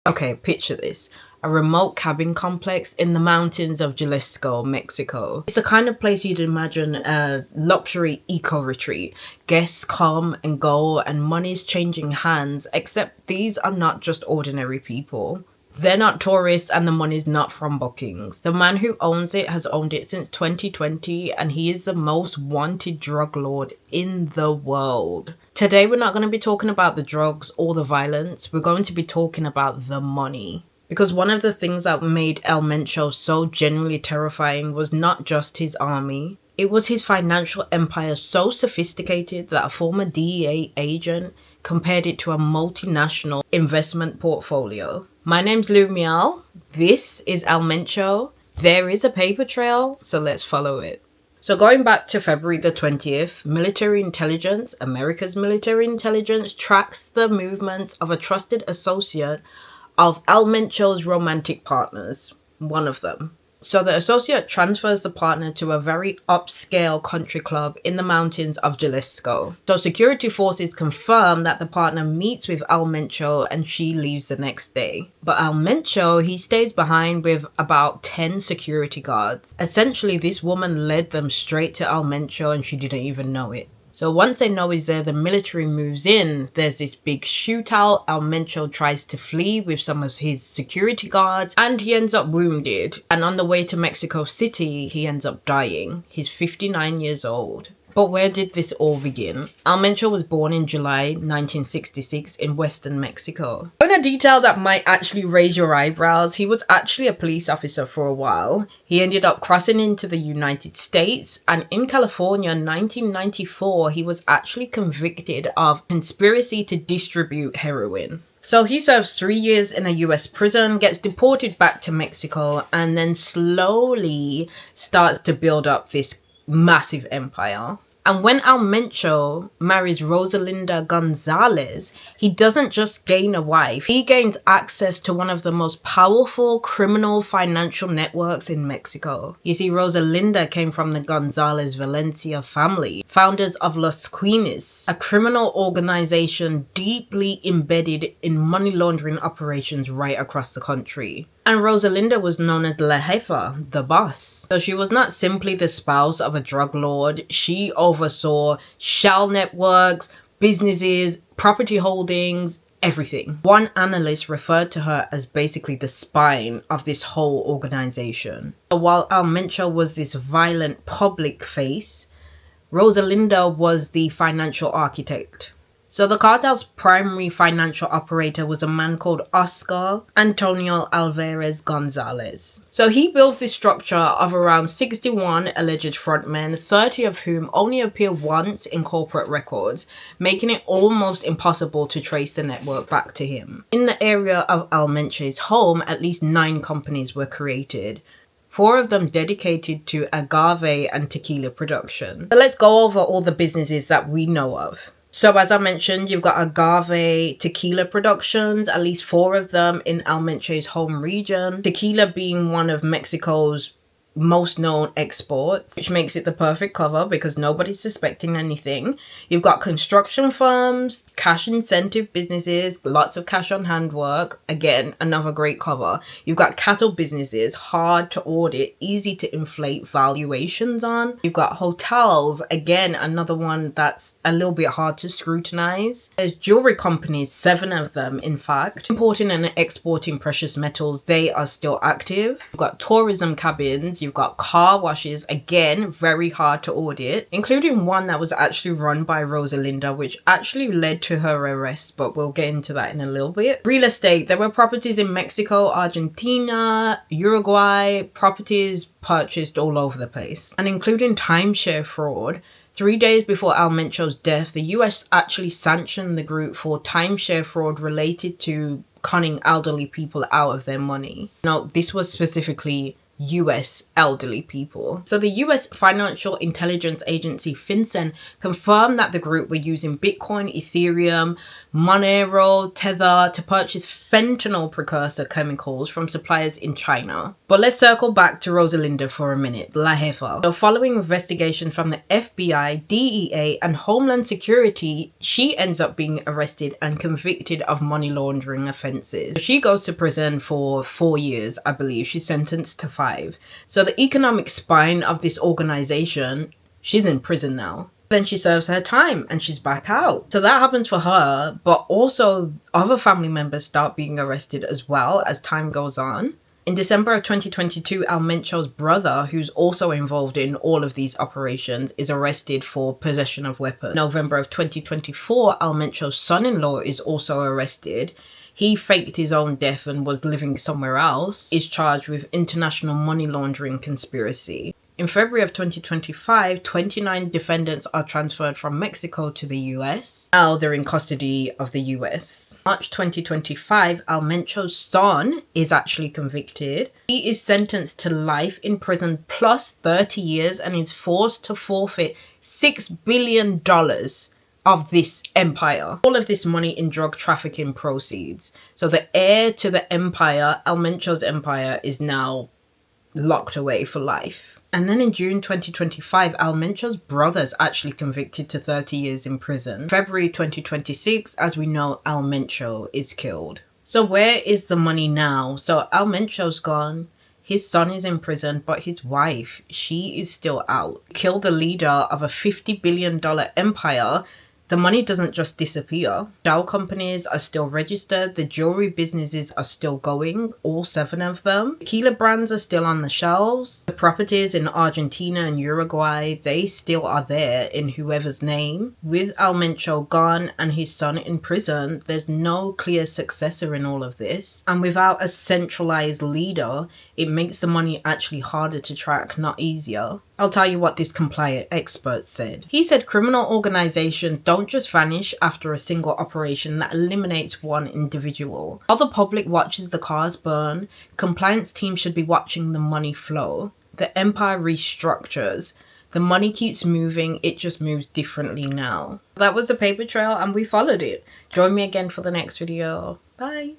Okay, picture this. A remote cabin complex in the mountains of Jalisco, Mexico. It's the kind of place you'd imagine a luxury eco-retreat. Guests come and go and money's changing hands, except these are not just ordinary people. They're not tourists and the money's not from bookings. The man who owns it has owned it since 2020 and he is the most wanted drug lord in the world. Today we're not going to be talking about the drugs or the violence, we're going to be talking about the money. Because one of the things that made El Mencho so genuinely terrifying was not just his army. It was his financial empire so sophisticated that a former DEA agent compared it to a multinational investment portfolio. My name's Lumiel. This is El Mencho. There is a paper trail, so let's follow it. So going back to February the 20th, military intelligence, America's military intelligence, tracks the movements of a trusted associate of El Mencho's romantic partners, one of them. So the associate transfers the partner to a very upscale country club in the mountains of Jalisco. So security forces confirm that the partner meets with El Mencho and she leaves the next day. But El Mencho, he stays behind with about 10 security guards. Essentially, this woman led them straight to El Mencho and she didn't even know it. So once they know he's there, the military moves in. There's this big shootout. El Mencho tries to flee with some of his security guards and he ends up wounded. And on the way to Mexico City, he ends up dying. He's 59 years old. But where did this all begin? El Mencho was born in July 1966 in western Mexico. In a detail that might actually raise your eyebrows, he was actually a police officer for a while. He ended up crossing into the United States, and in California in 1994, he was actually convicted of conspiracy to distribute heroin. So he serves 3 years in a US prison, gets deported back to Mexico, and then slowly starts to build up this massive empire. And when El Mencho marries Rosalinda Gonzalez, he doesn't just gain a wife, he gains access to one of the most powerful criminal financial networks in Mexico. You see, Rosalinda came from the Gonzalez Valencia family, founders of Los Queens, a criminal organization deeply embedded in money laundering operations right across the country. And Rosalinda was known as La Jefa, the boss. So she was not simply the spouse of a drug lord. She oversaw shell networks, businesses, property holdings, everything. One analyst referred to her as basically the spine of this whole organization. So while El Mencho was this violent public face, Rosalinda was the financial architect. So the cartel's primary financial operator was a man called Oscar Antonio Alvarez Gonzalez. So he builds this structure of around 61 alleged frontmen, 30 of whom only appear once in corporate records, making it almost impossible to trace the network back to him. In the area of El Mencho's home, at least 9 companies were created. 4 of them dedicated to agave and tequila production. So let's go over all the businesses that we know of. So as I mentioned, you've got agave tequila productions, at least 4 of them in El Mencho's home region. Tequila being one of Mexico's most known exports, which makes it the perfect cover because nobody's suspecting anything. You've got construction firms, cash incentive businesses, lots of cash on hand work. Again, another great cover. You've got cattle businesses, hard to audit, easy to inflate valuations on. You've got hotels, again, another one that's a little bit hard to scrutinize. There's jewelry companies, 7 of them in fact. Importing and exporting precious metals, they are still active. You've got tourism cabins, you've got car washes, again, very hard to audit, including one that was actually run by Rosalinda, which actually led to her arrest, but we'll get into that in a little bit. Real estate, there were properties in Mexico, Argentina, Uruguay, properties purchased all over the place, and including timeshare fraud. 3 days before El Mencho's death, the US actually sanctioned the group for timeshare fraud related to conning elderly people out of their money. Now, this was specifically US elderly people. So the US Financial Intelligence Agency FinCEN confirmed that the group were using Bitcoin, Ethereum, Monero, Tether to purchase fentanyl precursor chemicals from suppliers in China. But let's circle back to Rosalinda for a minute, La Jefa. So following investigations from the FBI, DEA and Homeland Security, she ends up being arrested and convicted of money laundering offences. She goes to prison for 4 years, I believe. She's sentenced to 5. So the economic spine of this organization, she's in prison now. Then she serves her time and she's back out. So that happens for her, but also other family members start being arrested as well as time goes on. In December of 2022, Mencho's brother, who's also involved in all of these operations, is arrested for possession of weapons. In November of 2024, Mencho's son-in-law is also arrested. He faked his own death and was living somewhere else, is charged with international money laundering conspiracy. In February of 2025, 29 defendants are transferred from Mexico to the US. Now they're in custody of the US. March 2025, Mencho's son is actually convicted. He is sentenced to life in prison plus 30 years and is forced to forfeit $6 billion of this empire. All of this money in drug trafficking proceeds. So the heir to the empire, Mencho's empire, is now locked away for life. And then in June 2025, Mencho's brother is actually convicted to 30 years in prison. February 2026, as we know, Mencho is killed. So where is the money now? So Mencho's gone. His son is in prison, but his wife, she is still out. Killed the leader of a $50 billion empire. The money doesn't just disappear. Shell companies are still registered. The jewelry businesses are still going, all 7 of them. Tequila brands are still on the shelves. The properties in Argentina and Uruguay, they still are there in whoever's name. With Mencho gone and his son in prison, there's no clear successor in all of this. And without a centralized leader, it makes the money actually harder to track, not easier. I'll tell you what this compliant expert said. He said criminal organizations don't just vanish after a single operation that eliminates one individual. While the public watches the cars burn, compliance teams should be watching the money flow. The empire restructures. The money keeps moving, it just moves differently now. That was the paper trail and we followed it. Join me again for the next video. Bye.